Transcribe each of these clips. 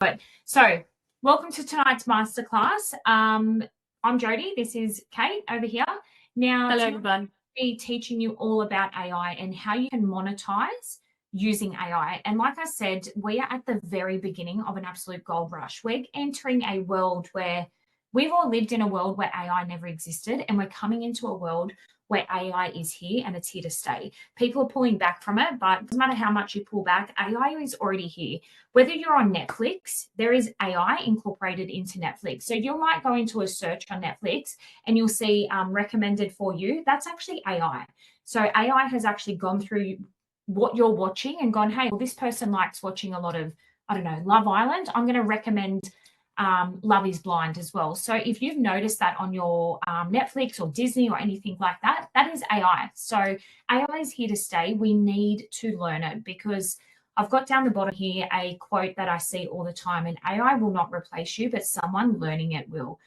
But so welcome to tonight's masterclass. I'm Jodie. This is Kate over here. Now, hello everyone. I'll be teaching you all about AI and how you can monetize using AI. And like I said, we are at the very beginning of an absolute gold rush. We're entering a world where we've all lived in a world where AI never existed, and we're coming into a world where AI is here and it's here to stay. People are pulling back from it, but it doesn't matter how much you pull back, AI is already here. Whether you're on Netflix, there is AI incorporated into Netflix. So you might go into a search on Netflix and you'll see recommended for you. That's actually AI. So AI has actually gone through what you're watching and gone, hey, well, this person likes watching a lot of, I don't know, Love Island. I'm going to recommend Love is Blind as well. So if you've noticed that on your Netflix or Disney or anything like that, that is AI. So AI is here to stay. We need to learn it, because I've got down the bottom here a quote that I see all the time, and AI will not replace you, but someone learning it will.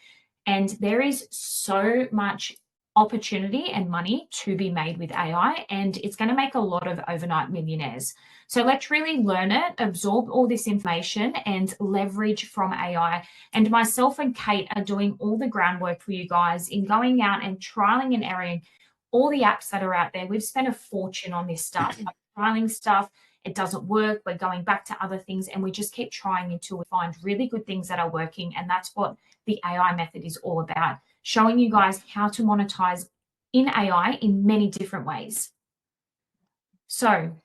And there is so much opportunity and money to be made with AI, and it's going to make a lot of overnight millionaires. So let's really learn it, absorb all this information and leverage from AI. And myself and Kate are doing all the groundwork for you guys in going out and trialing and erroring all the apps that are out there. We've spent a fortune on this stuff, like trialing stuff. It doesn't work. We're going back to other things, and we just keep trying until we find really good things that are working. And that's what the AI method is all about, showing you guys how to monetize in AI in many different ways. So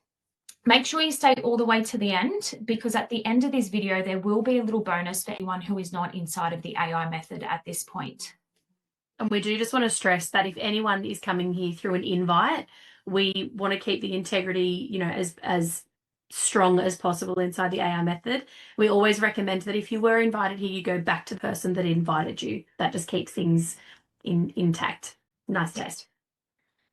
make sure you stay all the way to the end, because at the end of this video, there will be a little bonus for anyone who is not inside of the AI method at this point. And we do just want to stress that if anyone is coming here through an invite, we want to keep the integrity, as strong as possible inside the AI method. We always recommend that if you were invited here, you go back to the person that invited you. That just keeps things intact. Nice test.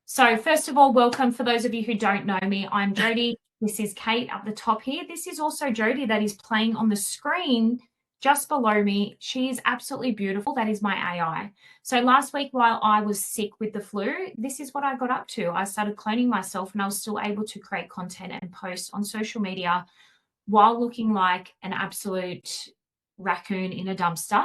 So first of all, welcome. For those of you who don't know me, I'm Jodie. This is Kate up the top here. This is also Jodie that is playing on the screen just below me. She is absolutely beautiful. That is my AI. So last week, while I was sick with the flu, this is what I got up to. I started cloning myself, and I was still able to create content and post on social media while looking like an absolute raccoon in a dumpster.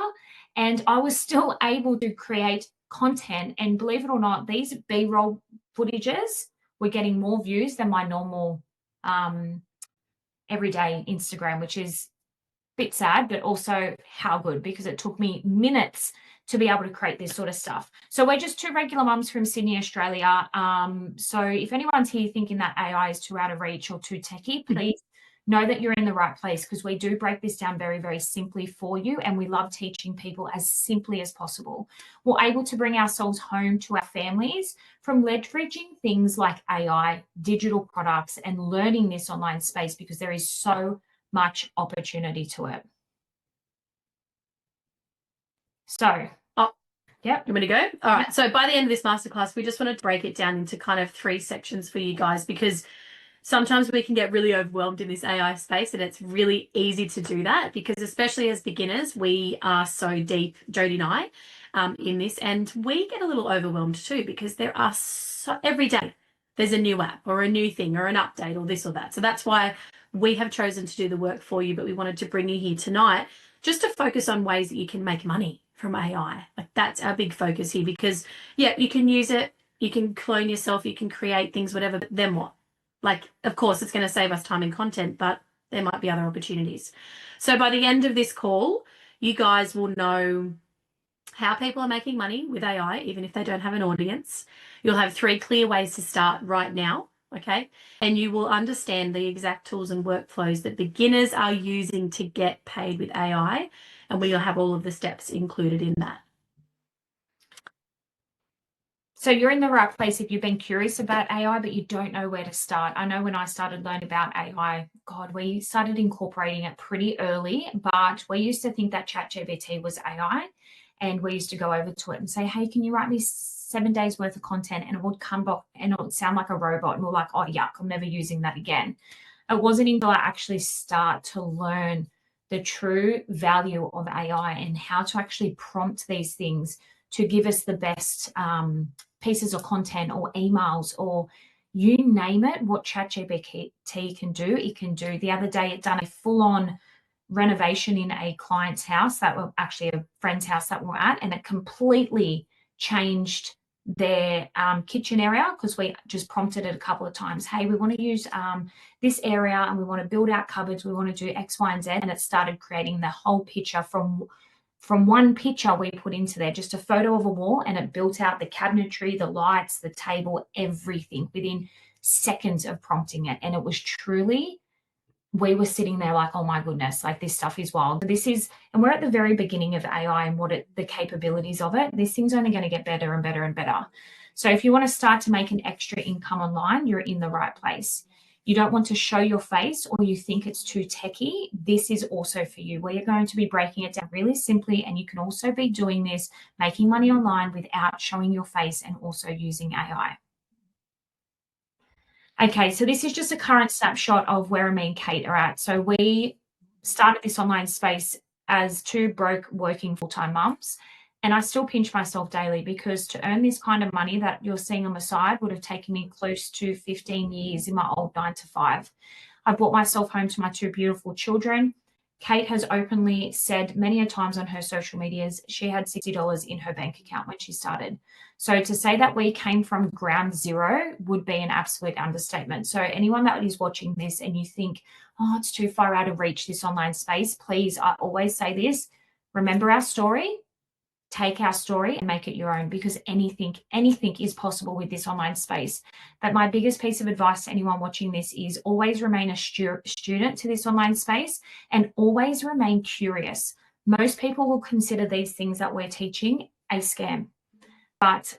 And I was still able to create content. And believe it or not, these B-roll footages were getting more views than my normal everyday Instagram, which is a bit sad, but also how good, because it took me minutes to be able to create this sort of stuff. So we're just two regular mums from Sydney, Australia. So if anyone's here thinking that AI is too out of reach or too techie, please know that you're in the right place, because we do break this down very, very simply for you, and we love teaching people as simply as possible. We're able to bring ourselves home to our families from leveraging things like AI, digital products, and learning this online space, because there is so much opportunity to it. So, yep. You want me to go? All right. So by the end of this masterclass, we just want to break it down into kind of 3 sections for you guys, because sometimes we can get really overwhelmed in this AI space, and it's really easy to do that, because especially as beginners, we are so deep, Jodie and I, in this, and we get a little overwhelmed too, because there are every day there's a new app or a new thing or an update or this or that. So that's why we have chosen to do the work for you, but we wanted to bring you here tonight just to focus on ways that you can make money from AI. Like, that's our big focus here, because yeah, you can use it, you can clone yourself, you can create things, whatever, but then what? Like, of course, it's going to save us time and content, but there might be other opportunities. So by the end of this call, you guys will know how people are making money with AI, even if they don't have an audience. You'll have 3 clear ways to start right now, okay? And you will understand the exact tools and workflows that beginners are using to get paid with AI, and we'll have all of the steps included in that. So you're in the right place if you've been curious about AI, but you don't know where to start. I know when I started learning about AI, God, we started incorporating it pretty early, but we used to think that ChatGPT was AI, and we used to go over to it and say, hey, can you write me 7 days worth of content? And it would come back and it would sound like a robot, and we're like, oh, yuck, I'm never using that again. It wasn't until I actually start to learn the true value of AI and how to actually prompt these things to give us the best pieces of content or emails or you name it, what ChatGPT can do, it can do. The other day, it done a full-on renovation in a client's house, that were actually a friend's house that we're at, and it completely changed their kitchen area, because we just prompted it a couple of times. Hey, we want to use this area and we want to build out cupboards. We want to do X, Y, and Z. And it started creating the whole picture from one picture we put into there, just a photo of a wall, and it built out the cabinetry, the lights, the table, everything within seconds of prompting it. And it was truly, we were sitting there like, oh my goodness, like this stuff is wild. This is, and we're at the very beginning of AI and the capabilities of it. This thing's only going to get better and better and better. So if you want to start to make an extra income online, you're in the right place. You don't want to show your face, or you think it's too techy, this is also for you. We are going to be breaking it down really simply, and you can also be doing this, making money online without showing your face and also using AI. Okay, so this is just a current snapshot of where me and Kate are at. So we started this online space as two broke working full-time mums, and I still pinch myself daily, because to earn this kind of money that you're seeing on the side would have taken me close to 15 years in my old 9-to-5. I brought myself home to my two beautiful children. Kate has openly said many a times on her social medias she had $60 in her bank account when she started. So to say that we came from ground zero would be an absolute understatement. So anyone that is watching this and you think, oh, it's too far out of reach, this online space, please, I always say this, remember our story, take our story and make it your own, because anything is possible with this online space. But my biggest piece of advice to anyone watching this is always remain a student to this online space, and always remain curious. Most people will consider these things that we're teaching a scam, but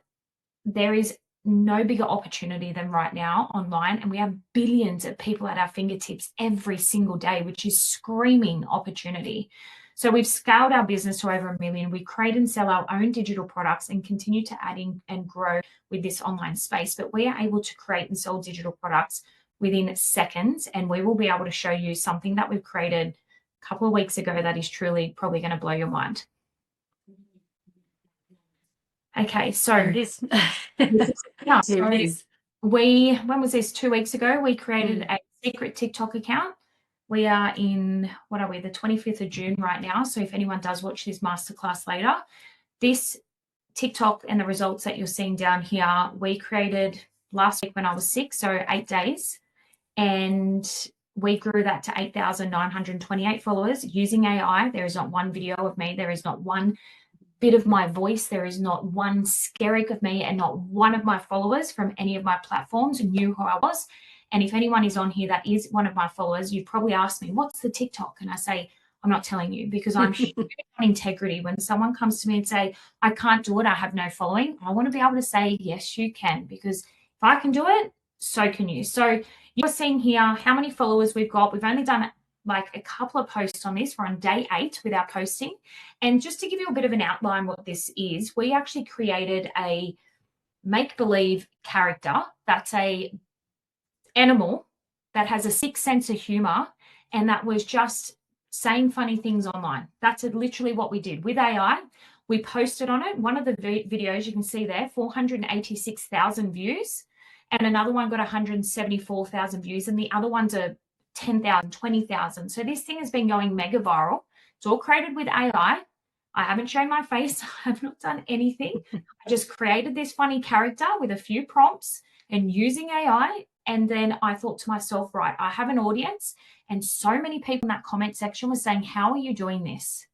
there is no bigger opportunity than right now online, and we have billions of people at our fingertips every single day, which is screaming opportunity. So we've scaled our business to over 1 million. We create and sell our own digital products and continue to add in and grow with this online space. But we are able to create and sell digital products within seconds, and we will be able to show you something that we've created a couple of weeks ago that is truly probably going to blow your mind. Okay, so There it is. yeah, so Here it is. when was this? 2 weeks ago, we created a secret TikTok account. We are in, what are we, the 25th of June right now. So if anyone does watch this masterclass later, this TikTok and the results that you're seeing down here, we created last week when I was sick, so 8 days. And we grew that to 8,928 followers using AI. There is not one video of me. There is not one bit of my voice. There is not one skerrick of me, and not one of my followers from any of my platforms knew who I was. And if anyone is on here that is one of my followers, you probably ask me, what's the TikTok? And I say, I'm not telling you, because I'm huge on integrity. When someone comes to me and say, I can't do it, I have no following, I want to be able to say, yes, you can, because if I can do it, so can you. So you're seeing here how many followers we've got. We've only done like a couple of posts on this. We're on day 8 with our posting. And just to give you a bit of an outline what this is, we actually created a make-believe character that's a animal that has a sixth sense of humor, and that was just saying funny things online. That's literally what we did with AI. We posted on it. One of the videos you can see there, 486,000 views, and another one got 174,000 views, and the other ones are 10,000, 20,000. So this thing has been going mega viral. It's all created with AI. I haven't shown my face. I have not done anything. I just created this funny character with a few prompts and using AI. And then I thought to myself, right, I have an audience, and so many people in that comment section were saying, how are you doing this?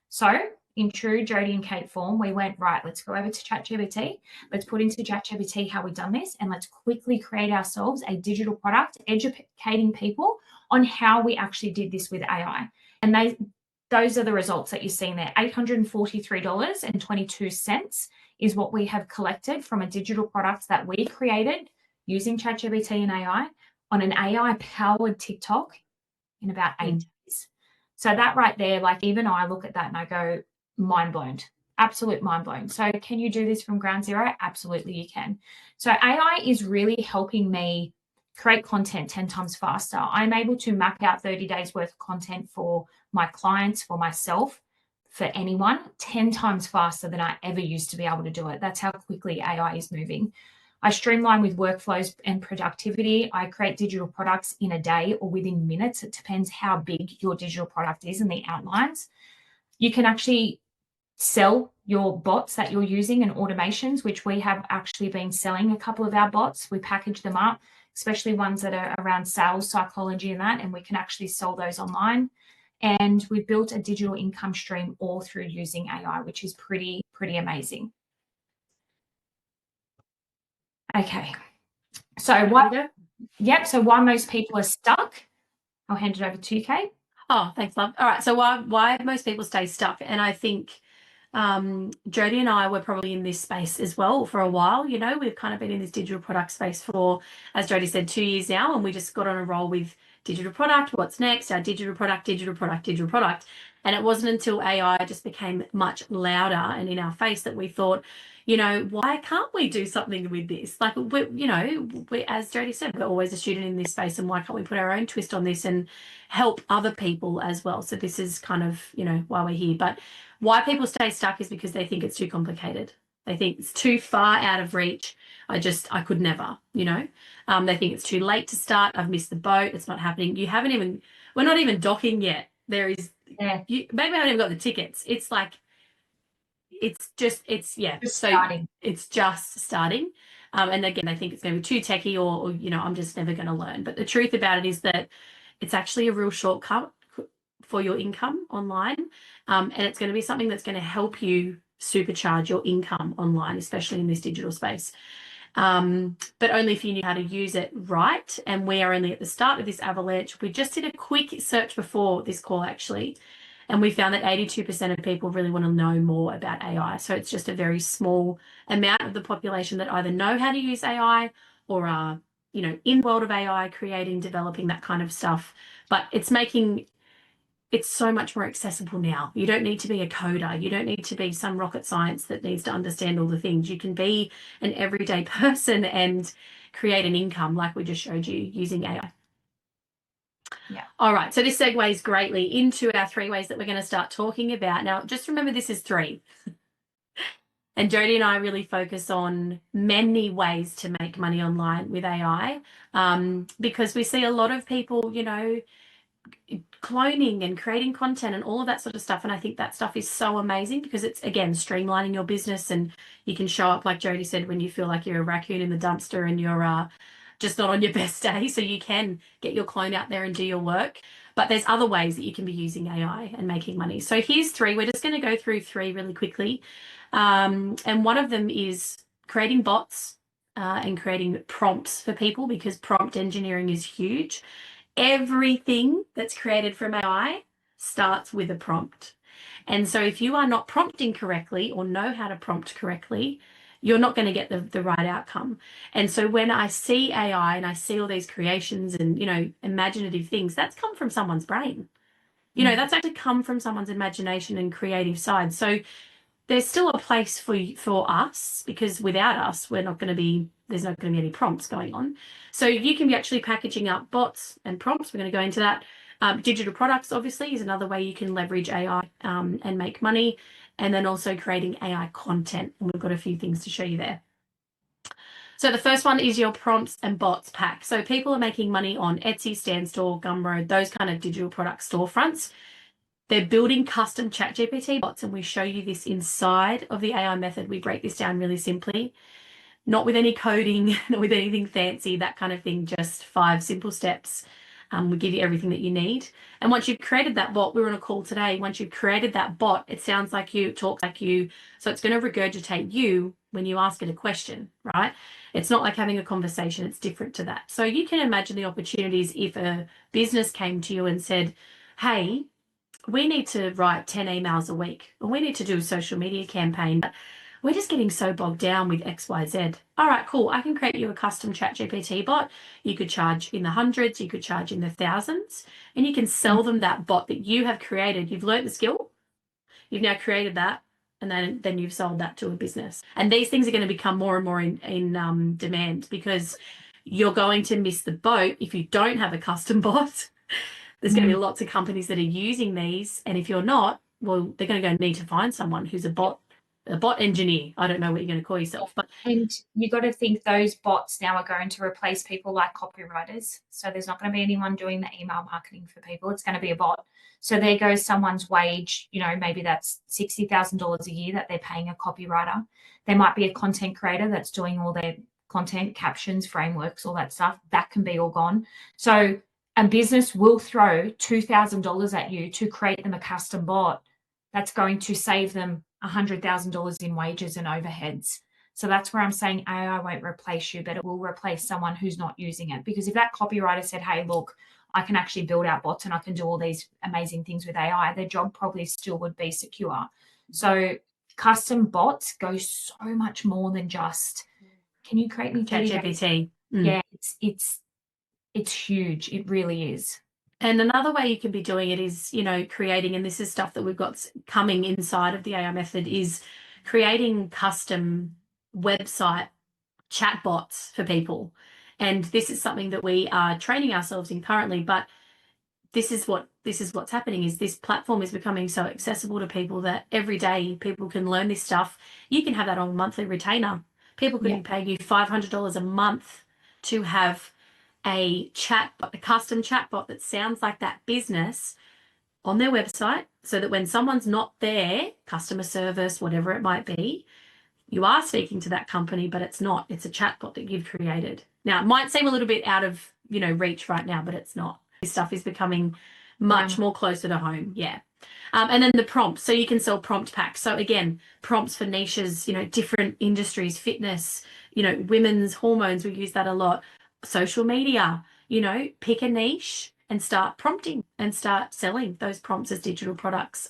So in true Jodie and Kate form, we went, right, let's go over to ChatGPT. Let's put into ChatGPT how we've done this, and let's quickly create ourselves a digital product, educating people on how we actually did this with AI. And those are the results that you're seeing there. $843.22 is what we have collected from a digital product that we created using ChatGPT and AI on an AI-powered TikTok in about 8 days. So that right there, like even I look at that and I go, mind blown, absolute mind blown. So can you do this from ground zero? Absolutely you can. So AI is really helping me create content 10 times faster. I'm able to map out 30 days worth of content for my clients, for myself, for anyone, 10 times faster than I ever used to be able to do it. That's how quickly AI is moving. I streamline with workflows and productivity. I create digital products in a day or within minutes. It depends how big your digital product is and the outlines. You can actually sell your bots that you're using and automations, which we have actually been selling a couple of our bots. We package them up, especially ones that are around sales psychology and that, and we can actually sell those online. And we've built a digital income stream all through using AI, which is pretty amazing. Okay. So why most people are stuck? I'll hand it over to you, Kate. Oh, thanks, love. All right. So why most people stay stuck, and I think Jody and I were probably in this space as well for a while. You know, we've kind of been in this digital product space for, as Jody said, 2 years now, and we just got on a roll with digital product. What's next? Our digital product. And it wasn't until AI just became much louder and in our face that we thought, you know, why can't we do something with this? Like, we, as Jody said, we're always a student in this space, and why can't we put our own twist on this and help other people as well? So this is kind of, you know, why we're here. But why people stay stuck is because they think it's too complicated. They think it's too far out of reach. I could never, you know. They think it's too late to start. I've missed the boat. It's not happening. We're not even docking yet. Maybe I haven't even got the tickets. It's like, it's just starting. It's just starting. And again, they think it's going to be too techie or, you know, I'm just never going to learn. But the truth about it is that it's actually a real shortcut for your income online. And it's going to be something that's going to help you supercharge your income online, especially in this digital space. But only if you knew how to use it right. And we are only at the start of this avalanche. We just did a quick search before this call, actually, and we found that 82% of people really want to know more about AI. So it's just a very small amount of the population that either know how to use AI or are, you know, in the world of AI, creating, developing that kind of stuff. But it's making it's so much more accessible now. You don't need to be a coder. You don't need to be some rocket science that needs to understand all the things. You can be an everyday person and create an income like we just showed you using AI. Yeah. All right. So this segues greatly into our 3 ways that we're going to start talking about. Now, just remember this is 3. And Jody and I really focus on many ways to make money online with AI, because we see a lot of people, you know, cloning and creating content and all of that sort of stuff. And I think that stuff is so amazing because it's, again, streamlining your business, and you can show up, like Jody said, when you feel like you're a raccoon in the dumpster and you're just not on your best day. So you can get your clone out there and do your work. But there's other ways that you can be using AI and making money. So here's 3. We're just going to go through 3 really quickly. And one of them is creating bots and creating prompts for people, because prompt engineering is huge. Everything that's created from AI starts with a prompt. And so if you are not prompting correctly or know how to prompt correctly, you're not going to get the right outcome. And so when I see AI and I see all these creations and, you know, imaginative things, that's come from someone's brain. You know, that's actually come from someone's imagination and creative side. So there's still a place for us, because without us, there's not going to be any prompts going on. So you can be actually packaging up bots and prompts. We're going to go into that. Digital products, obviously, is another way you can leverage AI and make money. And then also creating AI content. And we've got a few things to show you there. So the first one is your prompts and bots pack. So people are making money on Etsy, Standstore, Gumroad, those kind of digital product storefronts. They're building custom ChatGPT bots, and we show you this inside of the AI method. We break this down really simply, not with any coding, not with anything fancy, that kind of thing, just 5 simple steps. We give you everything that you need. And once you've created that bot, we were on a call today, once you've created that bot, it sounds like you, it talks like you, so it's going to regurgitate you when you ask it a question, right? It's not like having a conversation, it's different to that. So you can imagine the opportunities if a business came to you and said, hey, we need to write 10 emails a week, or we need to do a social media campaign, but we're just getting so bogged down with XYZ. All right, cool. I can create you a custom ChatGPT bot. You could charge in the hundreds, you could charge in the thousands, and you can sell them that bot that you have created. You've learned the skill, you've now created that, and then you've sold that to a business. And these things are going to become more and more in demand, because you're going to miss the boat if you don't have a custom bot. There's going to be lots of companies that are using these, and if you're not, well, they're going to need to find someone who's a bot a bot engineer. I don't know what you're going to call yourself, but and you got to think those bots now are going to replace people like copywriters. So there's not going to be anyone doing the email marketing for people. It's going to be a bot. So there goes someone's wage, maybe that's $60,000 a year that they're paying a copywriter. There might be a content creator that's doing all their content, captions, frameworks, all that stuff. That can be all gone. So a business will throw $2,000 at you to create them a custom bot that's going to save them $100,000 in wages and overheads. So that's where I'm saying AI won't replace you, but it will replace someone who's not using it. Because if that copywriter said, hey, look, I can actually build out bots and I can do all these amazing things with AI, their job probably still would be secure. So custom bots go so much more than just, can you create me 30 ChatGPT? Yeah, it's huge. It really is. And another way you can be doing it is, creating, and this is stuff that we've got coming inside of the AI method, is creating custom website chatbots for people. And this is something that we are training ourselves in currently, but this is what's happening is this platform is becoming so accessible to people that every day people can learn this stuff. You can have that on a monthly retainer. People could be paying you $500 a month to have a custom chatbot that sounds like that business on their website, so that when someone's not there, customer service, whatever it might be, you are speaking to that company, but it's not. It's a chatbot that you've created. Now, it might seem a little bit out of, reach right now, but it's not. This stuff is becoming much more closer to home. Yeah. And then the prompts. So you can sell prompt packs. So again, prompts for niches, different industries, fitness, women's hormones. We use that a lot. Social media, pick a niche and start prompting and start selling those prompts as digital products.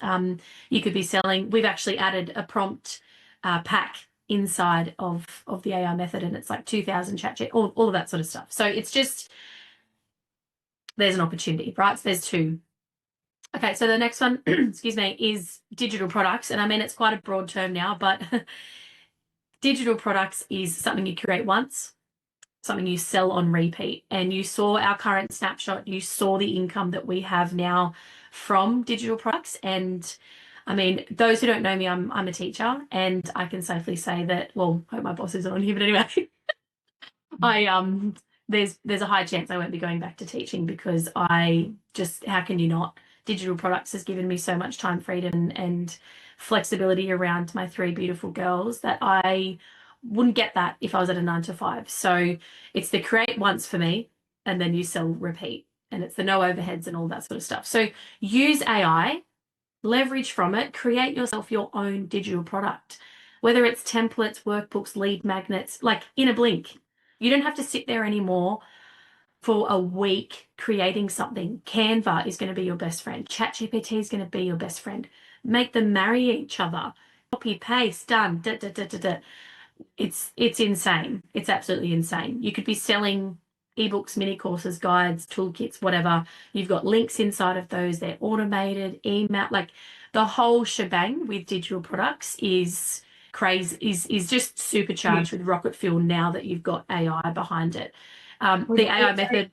You could be selling, we've actually added a prompt pack inside of the AI method, and it's like 2,000 chat, all of that sort of stuff. So it's just, there's an opportunity, right? So there's two. Okay, so the next one, excuse me, is digital products. And I mean, it's quite a broad term now, but digital products is something you create once, something you sell on repeat. And you saw our current snapshot, you saw the income that we have now from digital products. And I mean, those who don't know me, I'm a teacher, and I can safely say that, well, I hope my boss isn't on here, but anyway, there's a high chance I won't be going back to teaching, because how can you not? Digital products has given me so much time freedom and flexibility around my three beautiful girls that I wouldn't get that if I was at a 9 to 5. So it's the create once for me, and then you sell repeat, and it's the no overheads and all that sort of stuff. So use AI, leverage from it, create yourself your own digital product, whether it's templates, workbooks, lead magnets, like in a blink. You don't have to sit there anymore for a week creating something. Canva is going to be your best friend. ChatGPT is going to be your best friend. Make them marry each other. Copy, paste, done. It's insane. It's absolutely insane. You could be selling ebooks, mini courses, guides, toolkits, whatever. You've got links inside of those. They're automated, email, like the whole shebang with digital products is crazy, is just supercharged with rocket fuel now that you've got AI behind it. The AI method.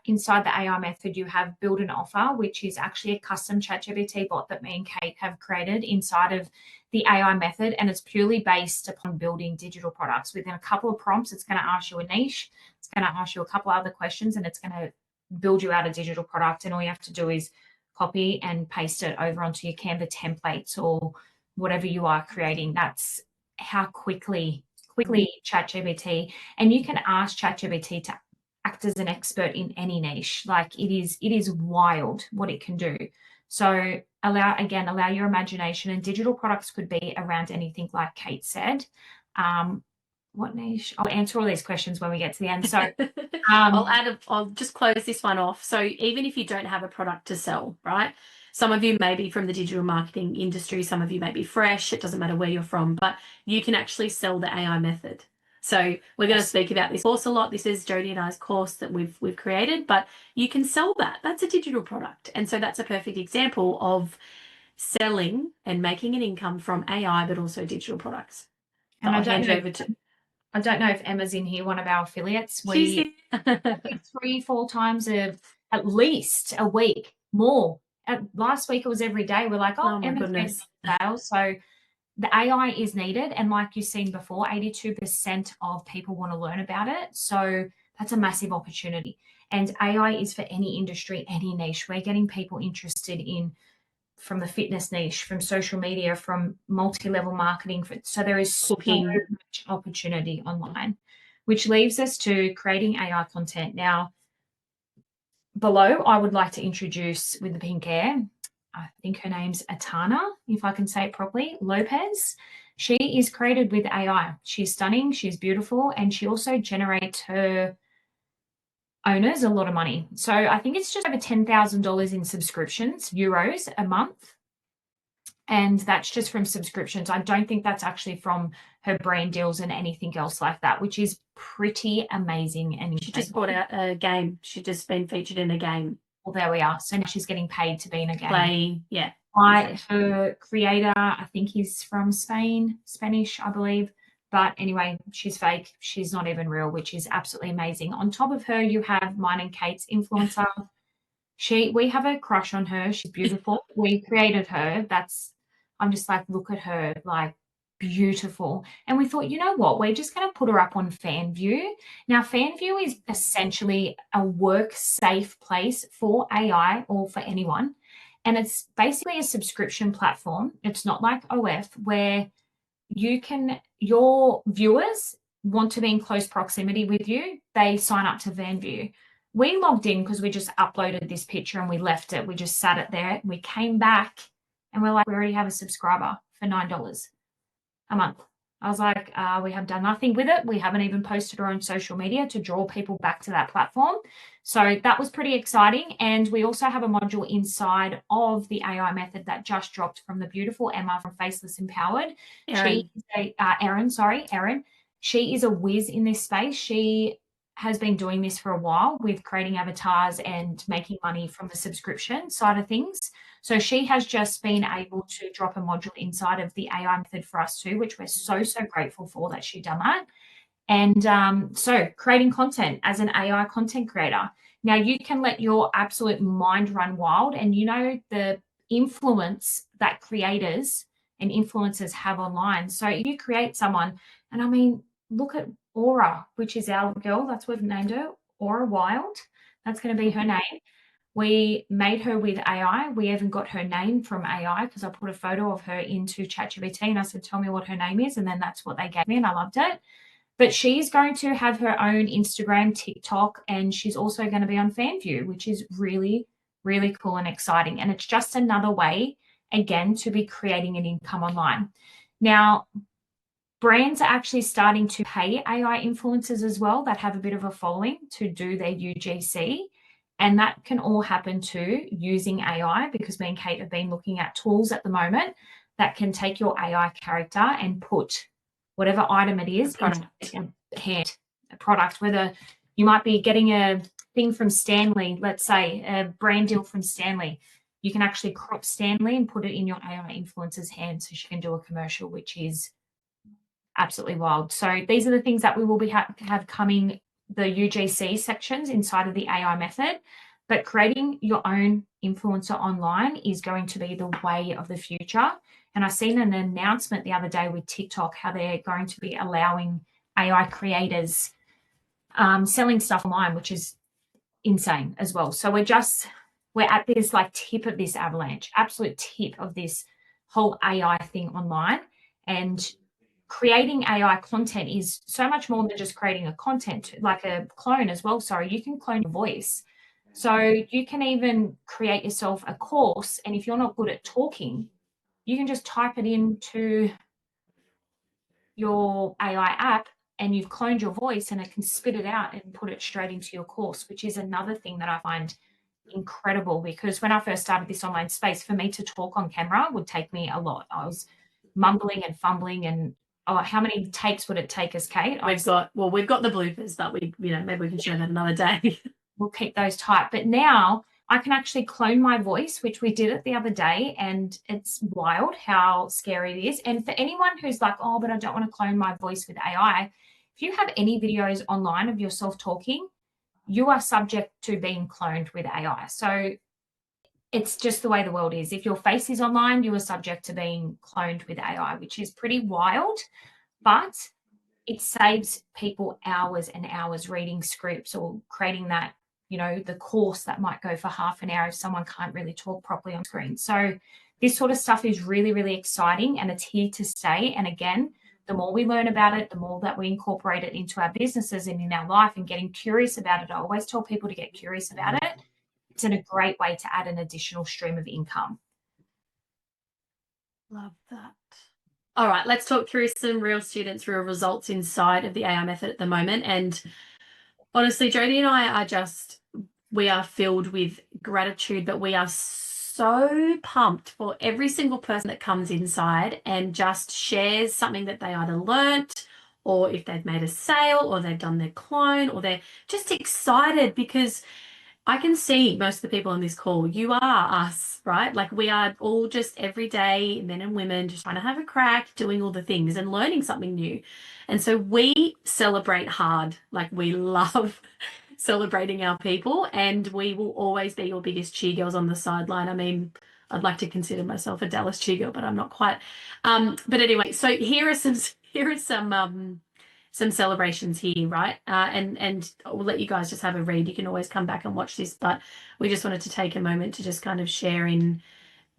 Inside the AI method, you have build an offer, which is actually a custom ChatGPT bot that me and Kate have created inside of the AI method. And it's purely based upon building digital products. Within a couple of prompts, it's going to ask you a niche. It's going to ask you a couple other questions, and it's going to build you out a digital product. And all you have to do is copy and paste it over onto your Canva templates or whatever you are creating. That's how quickly ChatGPT, and you can ask ChatGPT to act as an expert in any niche. Like it is wild what it can do. So allow your imagination, and digital products could be around anything like Kate said. What niche? I'll answer all these questions when we get to the end. So I'll just close this one off. So even if you don't have a product to sell, right? Some of you may be from the digital marketing industry, some of you may be fresh, it doesn't matter where you're from, but you can actually sell the AI method. So we're going to speak about this course a lot. This is Jodie and I's course that we've created, but you can sell that. That's a digital product. And so that's a perfect example of selling and making an income from AI, but also digital products. And I don't know if Emma's in here, one of our affiliates. She's 3-4 times at least a week, more. Last week it was every day. We're like, oh my Emma's goodness. sales. So the AI is needed. And like you've seen before, 82% of people want to learn about it. So that's a massive opportunity. And AI is for any industry, any niche. We're getting people interested in from the fitness niche, from social media, from multi-level marketing. So there is so much opportunity online, which leaves us to creating AI content. Now, below, I would like to introduce with the pink hair, I think her name's Atana, if I can say it properly, Lopez. She is created with AI. She's stunning, she's beautiful, and she also generates her owners a lot of money. So I think it's just over $10,000 in subscriptions, euros a month. And that's just from subscriptions. I don't think that's actually from her brand deals and anything else like that, which is pretty amazing. And she just brought out a game. She's just been featured in a game. Well, there we are. So now she's getting paid to be in a game. Play, yeah. Her creator, I think he's from Spain, Spanish, I believe. But anyway, she's fake. She's not even real, which is absolutely amazing. On top of her, you have mine and Kate's influencer. We have a crush on her. She's beautiful. We created her. I'm just like, look at her, like beautiful. And we thought, you know what? We're just going to put her up on FanView. Now, FanView is essentially a work-safe place for AI or for anyone. And it's basically a subscription platform. It's not like OF where your viewers want to be in close proximity with you. They sign up to FanView. We logged in because we just uploaded this picture and we left it. We just sat it there. We came back and we're like, we already have a subscriber for $9 a month. I was like, we have done nothing with it. We haven't even posted our own social media to draw people back to that platform. So that was pretty exciting. And we also have a module inside of the AI method that just dropped from the beautiful Emma from Faceless Empowered. Erin. She is a whiz in this space. She has been doing this for a while with creating avatars and making money from the subscription side of things. So she has just been able to drop a module inside of the AI method for us too, which we're so grateful for that she done that. And so creating content as an AI content creator. Now you can let your absolute mind run wild, and you know the influence that creators and influencers have online. So if you create someone, and I mean, look at Aura, which is our girl, that's what we've named her, Aura Wild. That's going to be her name. We made her with AI. We even got her name from AI because I put a photo of her into ChatGPT and I said, tell me what her name is. And then that's what they gave me and I loved it. But she's going to have her own Instagram, TikTok, and she's also going to be on FanView, which is really, really cool and exciting. And it's just another way, again, to be creating an income online. Now, brands are actually starting to pay AI influencers as well that have a bit of a following to do their UGC. And that can all happen too using AI, because me and Kate have been looking at tools at the moment that can take your AI character and put whatever item it is into a product, whether you might be getting a thing from Stanley, let's say a brand deal from Stanley. You can actually crop Stanley and put it in your AI influencer's hand so she can do a commercial, which is absolutely wild. So these are the things that we will be have coming, the UGC sections inside of the AI method. But creating your own influencer online is going to be the way of the future. And I seen an announcement the other day with TikTok how they're going to be allowing AI creators selling stuff online, which is insane as well. So we're at this like tip of this avalanche, absolute tip of this whole AI thing online. And creating AI content is so much more than just creating a content, like a clone as well. Sorry, you can clone your voice. So you can even create yourself a course. And if you're not good at talking, you can just type it into your AI app and you've cloned your voice and it can spit it out and put it straight into your course, which is another thing that I find incredible, because when I first started this online space, for me to talk on camera would take me a lot. I was mumbling and fumbling and how many takes would it take us, Kate? We've got the bloopers, but maybe we can share that another day. We'll keep those tight. But now I can actually clone my voice, which we did it the other day, and it's wild how scary it is. And for anyone who's like, oh, but I don't want to clone my voice with AI, if you have any videos online of yourself talking, you are subject to being cloned with AI. So it's just the way the world is. If your face is online, you are subject to being cloned with AI, which is pretty wild, but it saves people hours and hours reading scripts or creating that, the course that might go for half an hour if someone can't really talk properly on screen. So this sort of stuff is really, really exciting, and it's here to stay. And again, the more we learn about it, the more that we incorporate it into our businesses and in our life and getting curious about it. I always tell people to get curious about it. It's a great way to add an additional stream of income. Love that. All right, let's talk through some real students, real results inside of the AI method at the moment. And honestly, Jodie and I we are filled with gratitude, but we are so pumped for every single person that comes inside and just shares something that they either learnt, or if they've made a sale, or they've done their clone, or they're just excited, because I can see most of the people on this call, you are us, right? Like, we are all just everyday men and women just trying to have a crack, doing all the things and learning something new. And so we celebrate hard. Like, we love celebrating our people, and we will always be your biggest cheer girls on the sideline. I mean, I'd like to consider myself a Dallas cheer girl, but I'm not quite. But anyway, so here are some celebrations here, right? And we'll let you guys just have a read. You can always come back and watch this, but we just wanted to take a moment to just kind of share in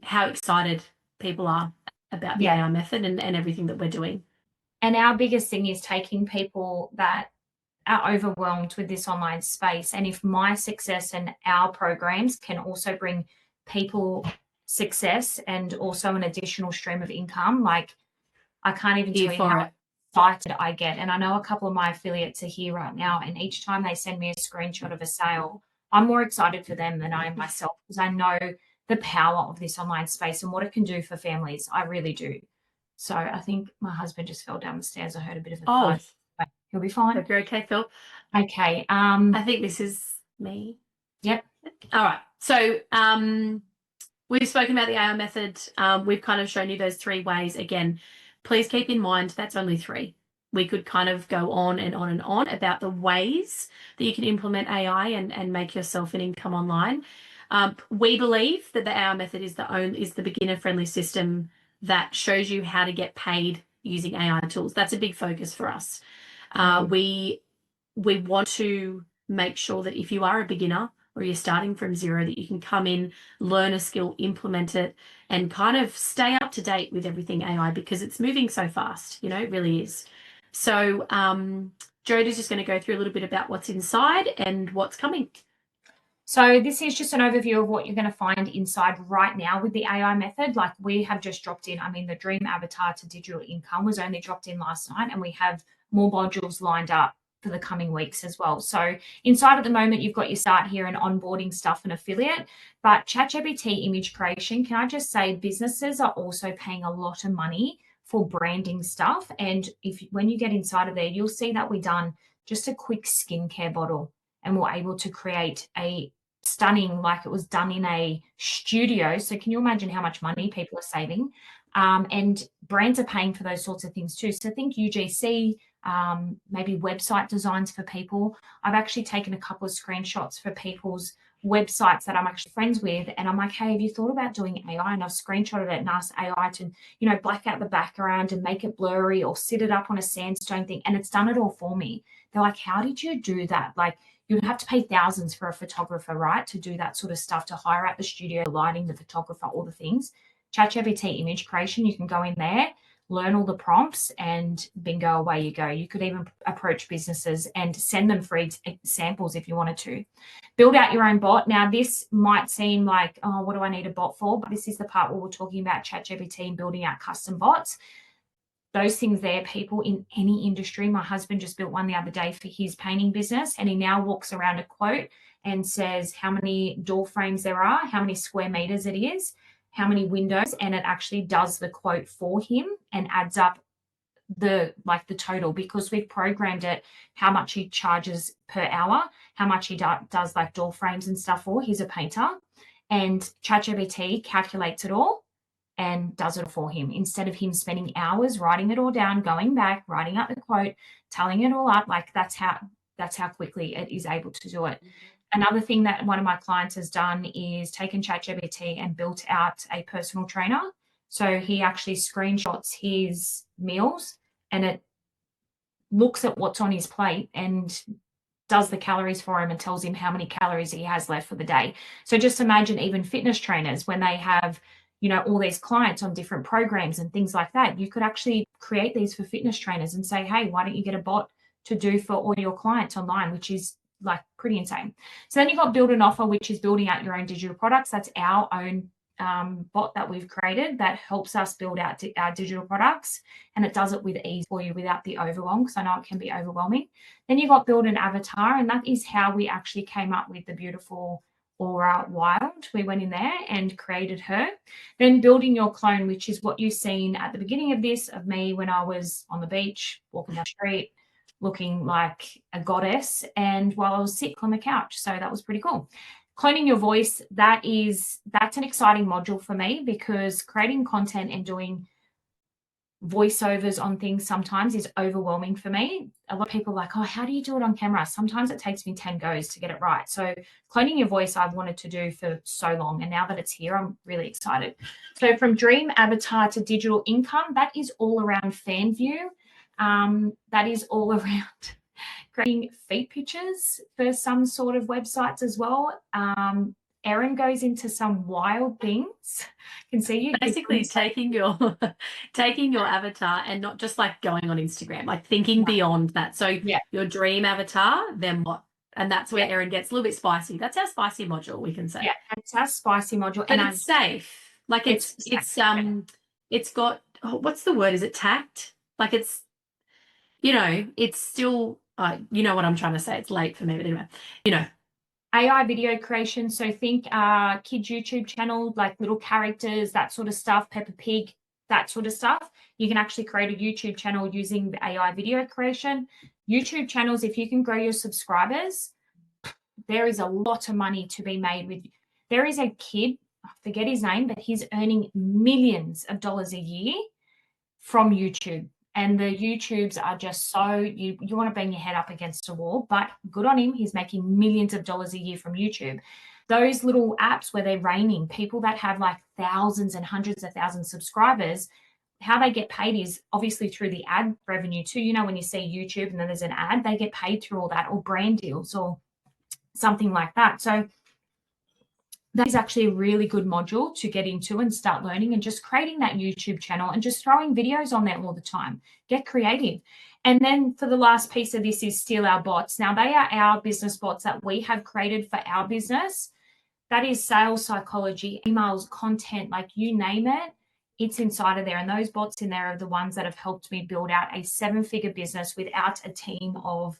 how excited people are about the AI method and everything that we're doing. And our biggest thing is taking people that are overwhelmed with this online space. And if my success and our programs can also bring people success and also an additional stream of income, like, I can't even tell you how excited I get. And I know a couple of my affiliates are here right now, and each time they send me a screenshot of a sale, I'm more excited for them than I am myself, because I know the power of this online space and what it can do for families. I really do. So I think my husband just fell down the stairs. I heard a bit of a thud. But he'll be fine. Hope you're okay, Phil. Okay. I think this is me. Yep. All right. So we've spoken about the AI method. We've kind of shown you those 3 ways. Again, please keep in mind that's only 3. We could kind of go on and on and on about the ways that you can implement AI and make yourself an income online. We believe that the AI method is the beginner-friendly system that shows you how to get paid using AI tools. That's a big focus for us. We want to make sure that if you are a beginner or you're starting from zero, that you can come in, learn a skill, implement it, and kind of stay up to date with everything AI, because it's moving so fast, it really is. So Jodie's just going to go through a little bit about what's inside and what's coming. So this is just an overview of what you're going to find inside right now with the AI method. Like, we have just dropped in, the Dream Avatar to Digital Income was only dropped in last night, and we have more modules lined up for the coming weeks as well. So inside at the moment, you've got your start here and onboarding stuff and affiliate, but ChatGPT image creation, can I just say, businesses are also paying a lot of money for branding stuff. And when you get inside of there, you'll see that we've done just a quick skincare bottle, and we're able to create a stunning, like it was done in a studio. So can you imagine how much money people are saving? And brands are paying for those sorts of things too. So think UGC, maybe website designs for people. I've actually taken a couple of screenshots for people's websites that I'm actually friends with, and I'm like, hey, have you thought about doing AI? And I've screenshotted it and asked AI to, black out the background and make it blurry, or sit it up on a sandstone thing, and it's done it all for me. They're like, how did you do that? Like, you'd have to pay thousands for a photographer, right, to do that sort of stuff, to hire out the studio, lighting, the photographer, all the things. ChatGPT image creation, you can go in there, learn all the prompts, and bingo, away you go. You could even approach businesses and send them free samples if you wanted to. Build out your own bot. Now, this might seem like, oh, what do I need a bot for? But this is the part where we're talking about ChatGPT and building out custom bots. Those things there, people in any industry. My husband just built one the other day for his painting business, and he now walks around a quote and says how many door frames there are, how many square meters it is, how many windows, and it actually does the quote for him and adds up the total, because we've programmed it how much he charges per hour, how much he does like door frames and stuff for. He's a painter, and ChatGPT calculates it all and does it for him, instead of him spending hours writing it all down, going back, writing out the quote, telling it all up. Like, that's how quickly it is able to do it. Another thing that one of my clients has done is taken ChatGPT and built out a personal trainer. So he actually screenshots his meals and it looks at what's on his plate and does the calories for him and tells him how many calories he has left for the day. So just imagine even fitness trainers when they have, you know, all these clients on different programs and things like that. You could actually create these for fitness trainers and say, hey, why don't you get a bot to do for all your clients online, which is like pretty insane. So then you've got Build an Offer, which is building out your own digital products. That's our own bot that we've created that helps us build out our digital products, and it does it with ease for you without the overwhelm, because I know it can be overwhelming. Then you've got Build an Avatar, and that is how we actually came up with the beautiful Aura Wild. We went in there and created her. Then Building Your Clone, which is what you've seen at the beginning of this, of me when I was on the beach, walking down the street, looking like a goddess, and while I was sick on the couch. So that was pretty cool. Cloning your voice, that's an exciting module for me, because creating content and doing voiceovers on things sometimes is overwhelming for me. A lot of people are like, oh, how do you do it on camera? Sometimes it takes me 10 goes to get it right. So cloning your voice, I've wanted to do for so long, and now that it's here, I'm really excited. So from dream avatar to digital income, that is all around fan view. That is all around creating feed pictures for some sort of websites as well. Erin goes into some wild things. Can see you basically taking your avatar and not just like going on Instagram, like thinking beyond that. So your dream avatar, then what? And that's where Erin gets a little bit spicy. That's our spicy module, we can say. Yeah, that's our spicy module. And it's safe. Like it's got, what's the word? Is it tact? Like it's, you know, it's still, you know what I'm trying to say. It's late for me, but anyway, you know. AI video creation. So think kids YouTube channel, like little characters, that sort of stuff, Peppa Pig, that sort of stuff. You can actually create a YouTube channel using the AI video creation. YouTube channels, if you can grow your subscribers, there is a lot of money to be made with. There is a kid, I forget his name, but he's earning millions of dollars a year from YouTube. And the YouTubes are just so, you want to bang your head up against a wall, but good on him. He's making millions of dollars a year from YouTube. Those little apps where they're raining, people that have like thousands and hundreds of thousands of subscribers, how they get paid is obviously through the ad revenue too. You know, when you see YouTube and then there's an ad, they get paid through all that, or brand deals or something like that. So that is actually a really good module to get into and start learning, and just creating that YouTube channel and just throwing videos on there all the time. Get creative. And then for the last piece of this is Steal Our Bots. Now, they are our business bots that we have created for our business. That is sales psychology, emails, content, like you name it, it's inside of there. And those bots in there are the ones that have helped me build out a 7-figure business without a team of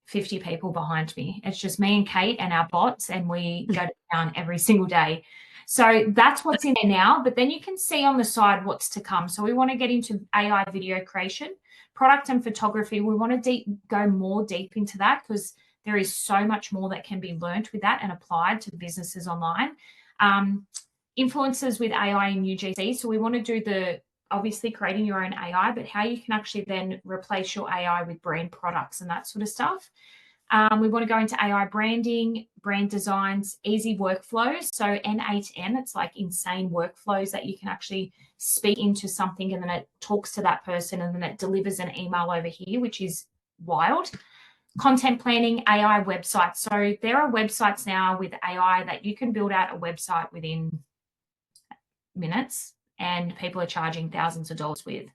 50 people behind me. It's just me and Kate and our bots, and we go down every single day. So that's what's in there now, but then you can see on the side what's to come. So we want to get into AI video creation, product and photography. We want to go more deep into that, because there is so much more that can be learned with that and applied to businesses online. Influencers with AI and UGC. So we want to do obviously creating your own AI, but how you can actually then replace your AI with brand products and that sort of stuff. We want to go into AI branding, brand designs, easy workflows. So N8N, it's like insane workflows that you can actually speak into something and then it talks to that person and then it delivers an email over here, which is wild. Content planning, AI websites. So there are websites now with AI that you can build out a website within minutes, and people are charging thousands of dollars with.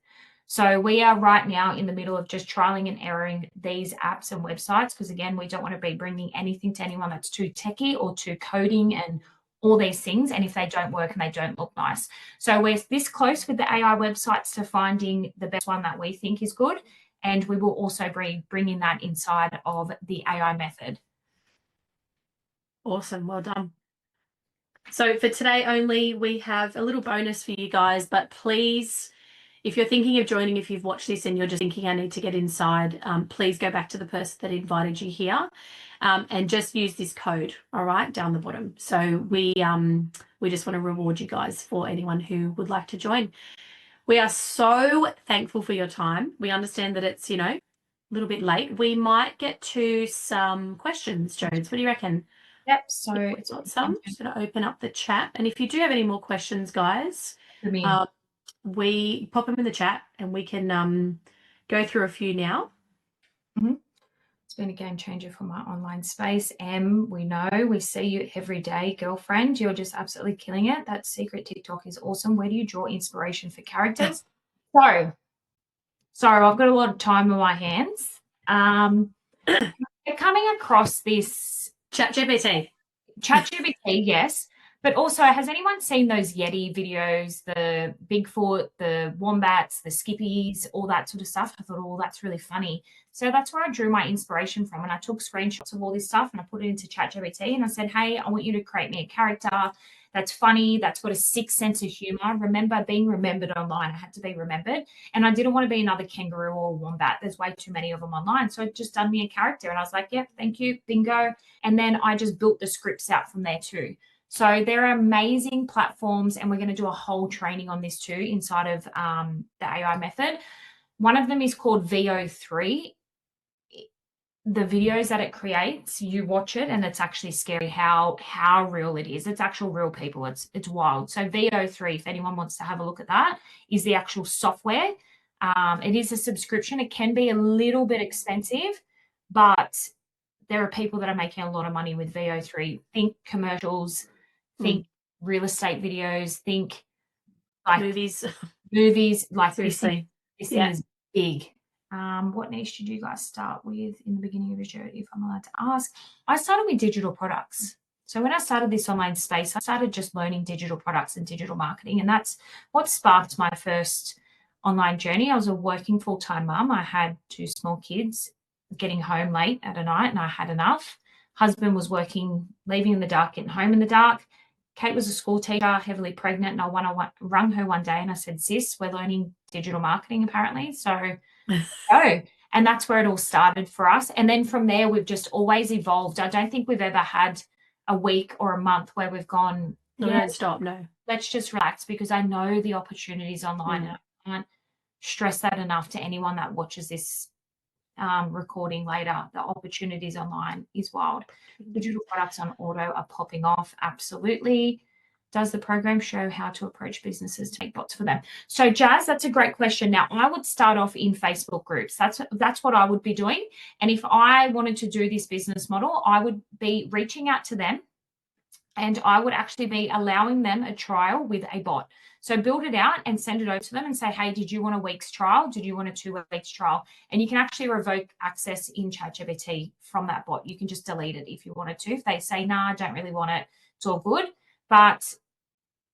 So we are right now in the middle of just trialing and erroring these apps and websites, because again, we don't want to be bringing anything to anyone that's too techy or too coding and all these things, and if they don't work and they don't look nice. So we're this close with the AI websites to finding the best one that we think is good, and we will also be bringing that inside of the AI method. Awesome, well done. So for today only, we have a little bonus for you guys, but please, if you're thinking of joining, if you've watched this and you're just thinking I need to get inside, please go back to the person that invited you here and just use this code, all right, down the bottom. So we just want to reward you guys for anyone who would like to join. We are so thankful for your time. We understand that it's, you know, a little bit late. We might get to some questions, Jones. What do you reckon? Yep. So We've got some. Just going to open up the chat. And if you do have any more questions, guys, we pop them in the chat and we can go through a few now. It's been a game changer for my online space. We know, we see you every day, girlfriend. You're just absolutely killing it. That secret TikTok is awesome. Where do you draw inspiration for characters? Sorry, I've got a lot of time on my hands. Coming across this ChatGPT, yes. But also, has anyone seen those Yeti videos, the Bigfoot, the wombats, the skippies, all that sort of stuff? I thought, oh, that's really funny. So that's where I drew my inspiration from. And I took screenshots of all this stuff and I put it into ChatGPT and I said, hey, I want you to create me a character that's funny, that's got a sick sense of humor. Remember, being remembered online, I had to be remembered. And I didn't want to be another kangaroo or wombat. There's way too many of them online. So it just done me a character. And I was like, yep, thank you, bingo. And then I just built the scripts out from there too. So there are amazing platforms, and we're going to do a whole training on this too inside of the AI method. One of them is called VO3. The videos that it creates, you watch it, and it's actually scary how real it is. It's actual real people. It's wild. So VO3, if anyone wants to have a look at that, is the actual software. It is a subscription. It can be a little bit expensive, but there are people that are making a lot of money with VO3. Think commercials. Think real estate videos, think like movies, like seriously. This thing is big. What niche did you guys start with in the beginning of your journey, if I'm allowed to ask? I started with digital products. So when I started this online space, I started just learning digital products and digital marketing. And that's what sparked my first online journey. I was a working full-time mum. I had 2 small kids, getting home late at a night, and I had enough. Husband was working, leaving in the dark, getting home in the dark. Kate was a school teacher, heavily pregnant, and I rung her one day and I said, sis, we're learning digital marketing apparently. So go. And that's where it all started for us. And then from there, we've just always evolved. I don't think we've ever had a week or a month where we've gone, don't stop, no. Let's just relax, because I know the opportunities online. And I can't stress that enough to anyone that watches this recording later. The opportunities online is wild. Digital products on auto are popping off. Absolutely. Does the program show how to approach businesses to make bots for them? So Jazz, that's a great question. Now I would start off in Facebook groups. That's what I would be doing. And if I wanted to do this business model, I would be reaching out to them and I would actually be allowing them a trial with a bot. So build it out and send it over to them and say, hey, did you want a week's trial? Did you want a 2 weeks trial? And you can actually revoke access in ChatGPT from that bot. You can just delete it if you wanted to. If they say, nah, I don't really want it, it's all good. But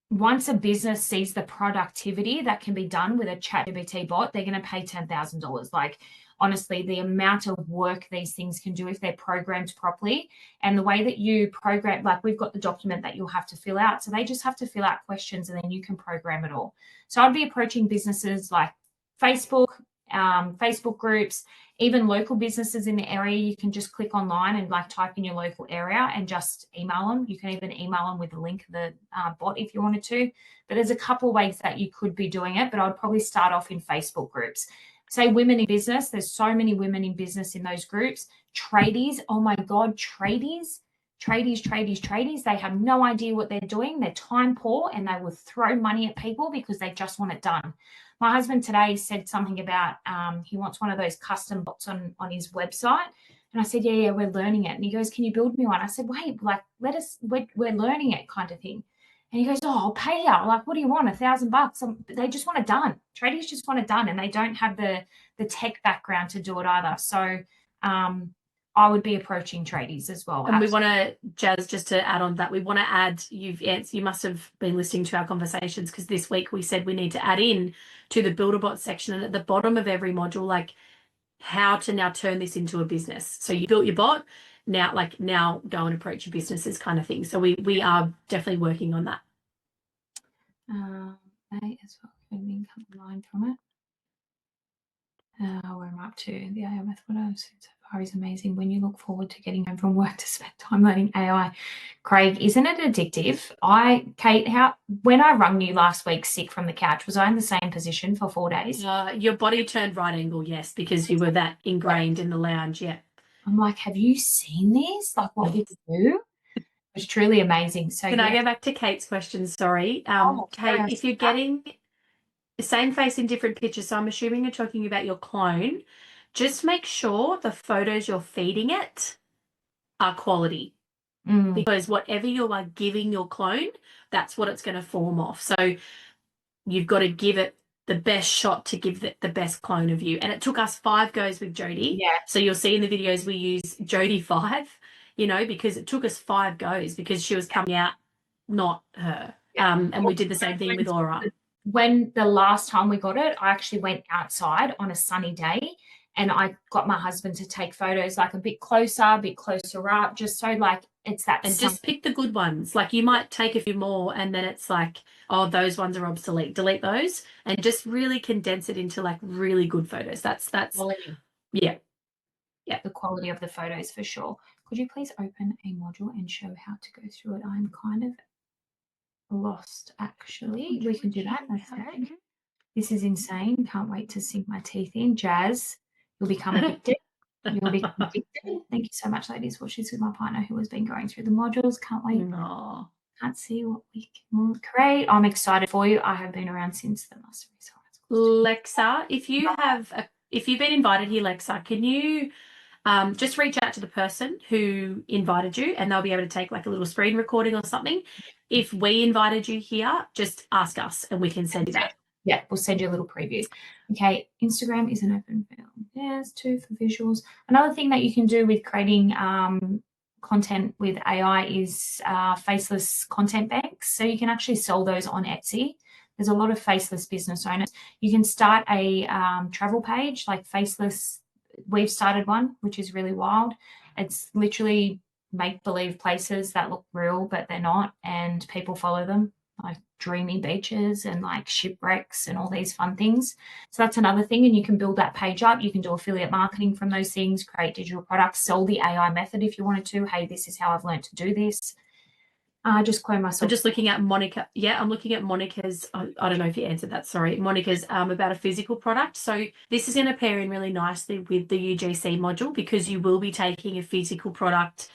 once a business sees the productivity that can be done with a ChatGPT bot, they're going to pay $10,000. Like, honestly, the amount of work these things can do if they're programmed properly, and the way that you program, like we've got the document that you'll have to fill out. So they just have to fill out questions and then you can program it all. So I'd be approaching businesses like Facebook, Facebook groups, even local businesses in the area. You can just click online and like type in your local area and just email them. You can even email them with the link of the bot if you wanted to. But there's a couple of ways that you could be doing it, but I'd probably start off in Facebook groups. Say women in business, there's so many women in business in those groups. Tradies, oh my God, tradies, they have no idea what they're doing. They're time poor and they will throw money at people because they just want it done. My husband today said something about he wants one of those custom bots on his website. And I said, yeah, we're learning it. And he goes, can you build me one? I said, wait, like, we're learning it kind of thing. And he goes, oh, I'll pay you. Like, what do you want? $1,000? They just want it done. Tradies just want it done, and they don't have the tech background to do it either. So I would be approaching tradies as well. And we want to, Jazz, just to add on that, we want to add, you must have been listening to our conversations, because this week we said we need to add in to the Builderbot section and at the bottom of every module, like how to now turn this into a business. So you built your bot, now go and approach your businesses kind of thing. So we are definitely working on that. They as well can income line from it. Where I'm up to the AI method. What I've seen so far is amazing. When you look forward to getting home from work to spend time learning AI, Craig, isn't it addictive? Kate, when I rung you last week sick from the couch, was I in the same position for 4 days? Your body turned right angle, yes, because you were that ingrained in the lounge. Yeah. I'm like, have you seen this? Like what we do? was truly amazing. So Can I go back to Kate's question? Sorry. Kate, yes. if you're getting the same face in different pictures, so I'm assuming you're talking about your clone, just make sure the photos you're feeding it are quality. Because whatever you are giving your clone, that's what it's going to form off. So you've got to give it the best shot to give the best clone of you. And it took us 5 goes with Jodie. Yeah. So you'll see in the videos we use Jodie 5, you know, because it took us 5 goes because she was coming out not her. And we did the same thing with Aura. When the last time we got it, I actually went outside on a sunny day and I got my husband to take photos like a bit closer up, just so like it's that. And just pick the good ones. Like you might take a few more and then it's like, oh, those ones are obsolete. Delete those and just really condense it into like really good photos. That's quality. Yeah. The quality of the photos for sure. Could you please open a module and show how to go through it? I'm kind of lost actually. We can do that. Okay. This is insane. Can't wait to sink my teeth in. Jazz, you'll become addicted. You'll become addicted. Thank you so much, ladies. Well, she's with my partner who has been going through the modules. Can't wait. No. Can't see what we can create. I'm excited for you. I have been around since the nursery. Lexa, if you've been invited here, Lexa, can you just reach out to the person who invited you and they'll be able to take like a little screen recording or something. If we invited you here, just ask us and we can send you that. Yeah, we'll send you a little preview. Okay, Instagram is an open film. Yes, 2 for visuals. Another thing that you can do with creating content with AI is faceless content banks. So you can actually sell those on Etsy. There's a lot of faceless business owners. You can start a travel page like faceless. We've started one, which is really wild. It's literally make-believe places that look real, but they're not, and people follow them, like dreamy beaches and like shipwrecks and all these fun things. So that's another thing, and you can build that page up. You can do affiliate marketing from those things, create digital products, sell the AI method if you wanted to. Hey, this is how I've learned to do this. Just clone myself. I'm just looking at Monica. Yeah, I'm looking at Monica's. I don't know if you answered that. Sorry, Monica's about a physical product. So this is going to pair in really nicely with the UGC module because you will be taking a physical product.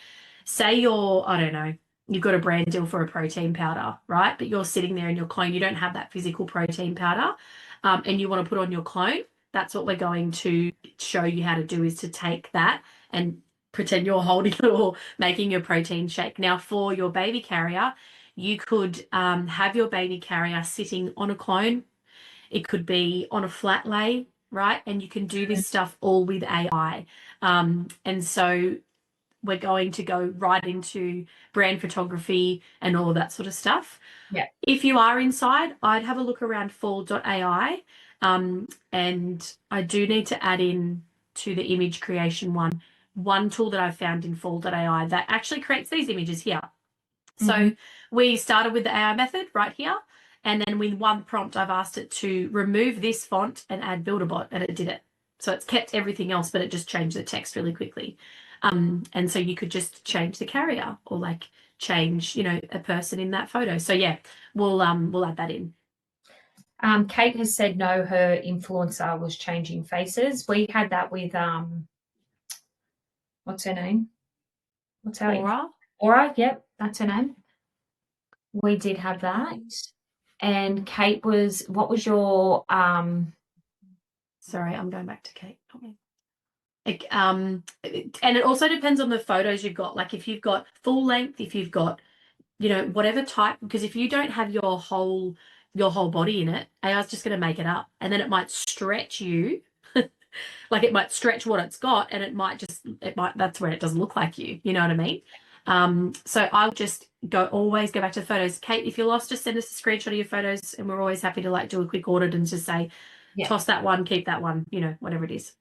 Say you're, I don't know, you've got a brand deal for a protein powder, right? But you're sitting there in your clone. You don't have that physical protein powder, and you want to put on your clone. That's what we're going to show you how to do is to take that and pretend you're holding it or making your protein shake. Now, for your baby carrier, you could have your baby carrier sitting on a clone. It could be on a flat lay, right? And you can do this stuff all with AI. And so we're going to go right into brand photography and all of that sort of stuff. Yeah. If you are inside, I'd have a look around Fold.ai. And I do need to add in to the image creation one tool that I've found in Fold.ai that actually creates these images here. So we started with the AI method right here. And then with one prompt, I've asked it to remove this font and add Builderbot, and it did it. So it's kept everything else, but it just changed the text really quickly. And so you could just change the carrier or like change, you know, a person in that photo. So yeah, we'll add that in. Kate has said no, her influencer was changing faces. We had that with what's her name? What's her Aura? Aura, yep, that's her name. We did have that. And Kate was, what was your sorry, I'm going back to Kate. And it also depends on the photos you've got. Like if you've got full length, if you've got, you know, whatever type, because if you don't have your whole body in it, AI's just going to make it up, and then it might stretch you. Like it might stretch what it's got, and it might that's where it doesn't look like you. You know what I mean? So I'll just always go back to the photos. Kate, if you're lost, just send us a screenshot of your photos, and we're always happy to like do a quick audit and just say, toss that one, keep that one, you know, whatever it is.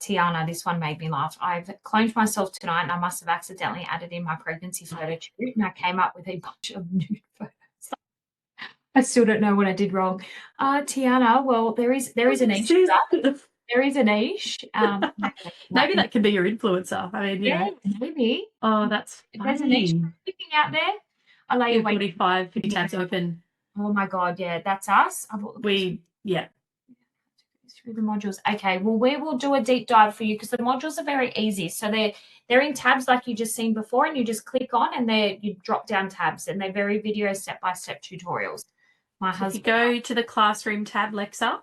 Tiana, this one made me laugh. I've cloned myself tonight and I must have accidentally added in my pregnancy photo shoot, and I came up with a bunch of nude photos. I still don't know what I did wrong. Tiana, well, there is a niche. There is a niche. Maybe that can be your influencer. I mean, yeah, maybe. Oh, that's funny. There's a niche looking out there. I lay awake. 45, 50 tabs open. Oh my God, yeah, that's us. through the modules. Okay, well, we will do a deep dive for you because the modules are very easy. So they're in tabs like you just seen before, and you just click on and you drop down tabs, and they're very video step-by-step tutorials. If you go to the classroom tab, Lexa,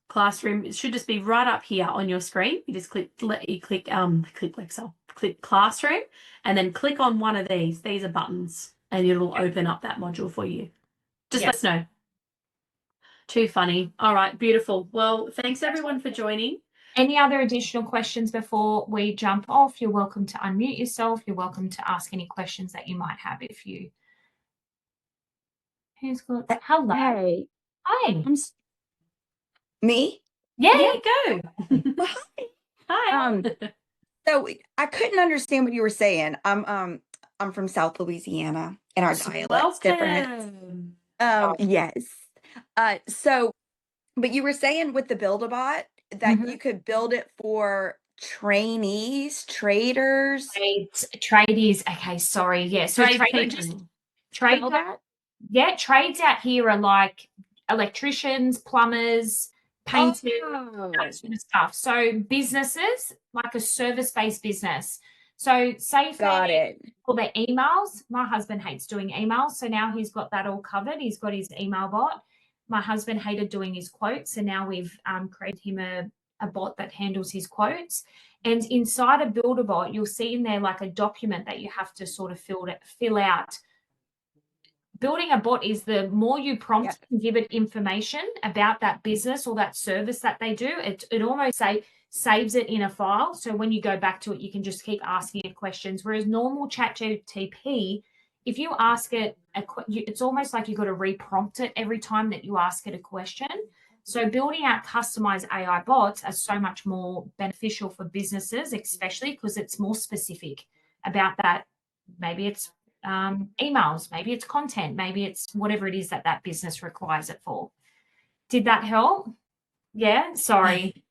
classroom, it should just be right up here on your screen. You just click Lexa, click classroom, and then click on one of these. These are buttons, and it'll open up that module for you. Just let us know. Too funny. All right, beautiful. Well, thanks everyone for joining. Any other additional questions before we jump off? You're welcome to unmute yourself. You're welcome to ask any questions that you might have if you. Who's got? Hello. Hey. Hi. Me? Yeah. Go. Hi. So I couldn't understand what you were saying. I'm from South Louisiana, and our dialect's different. Yes. So, but you were saying with the Build-A-Bot that you could build it for trainees, traders. Tradies. Okay, sorry. Yeah. So trade that? Yeah, trades out here are like electricians, plumbers, painters, that sort of stuff. So businesses, like a service-based business. So say for their emails, my husband hates doing emails, so now he's got that all covered. He's got his email bot. My husband hated doing his quotes, so now we've created him a bot that handles his quotes. And inside a Build-A-Bot, you'll see in there like a document that you have to sort of fill out. Building a bot is the more you prompt and give it information about that business or that service that they do, it almost saves it in a file. So when you go back to it, you can just keep asking it questions. Whereas normal ChatGPT, if you ask it, it's almost like you've got to reprompt it every time that you ask it a question. So building out customized AI bots are so much more beneficial for businesses, especially because it's more specific about that. Maybe it's emails, maybe it's content, maybe it's whatever it is that business requires it for. Did that help? Yeah, sorry.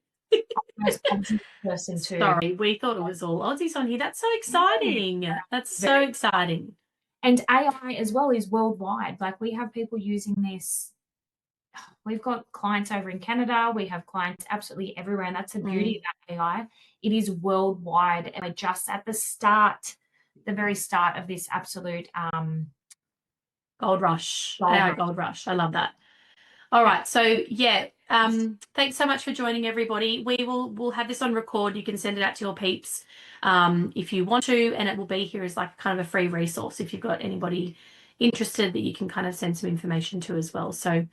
Sorry, we thought it was all Aussies on here. That's so exciting. That's so exciting. And AI as well is worldwide. Like we have people using this. We've got clients over in Canada. We have clients absolutely everywhere. And that's the beauty of AI. It is worldwide. And we're just at the very start of this absolute gold rush. Gold rush. I love that. All right. So thanks so much for joining, everybody. We'll have this on record. You can send it out to your peeps if you want to, and it will be here as like kind of a free resource if you've got anybody interested that you can kind of send some information to as well. So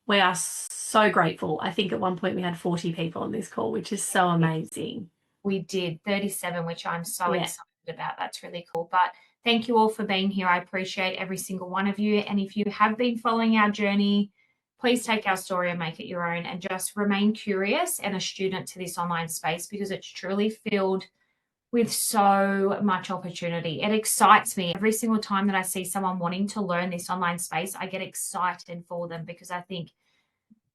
we are so grateful. I think at one point we had 40 people on this call, which is so amazing. We did 37, which I'm so excited about. That's really cool. But thank you all for being here. I appreciate every single one of you. And if you have been following our journey, please take our story and make it your own, and just remain curious and a student to this online space, because it's truly filled with so much opportunity. It excites me every single time that I see someone wanting to learn this online space. I get excited for them because I think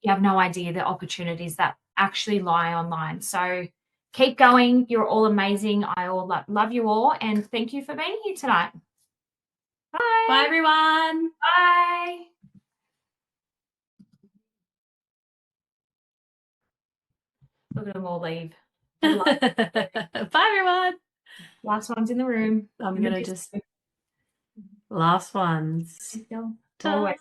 you have no idea the opportunities that actually lie online. So keep going. You're all amazing. I love you all, and thank you for being here tonight. Bye. Bye, everyone. Bye. Look at them all leave. Bye, everyone. Last one's in the room. I'm going to just... Last ones. Always.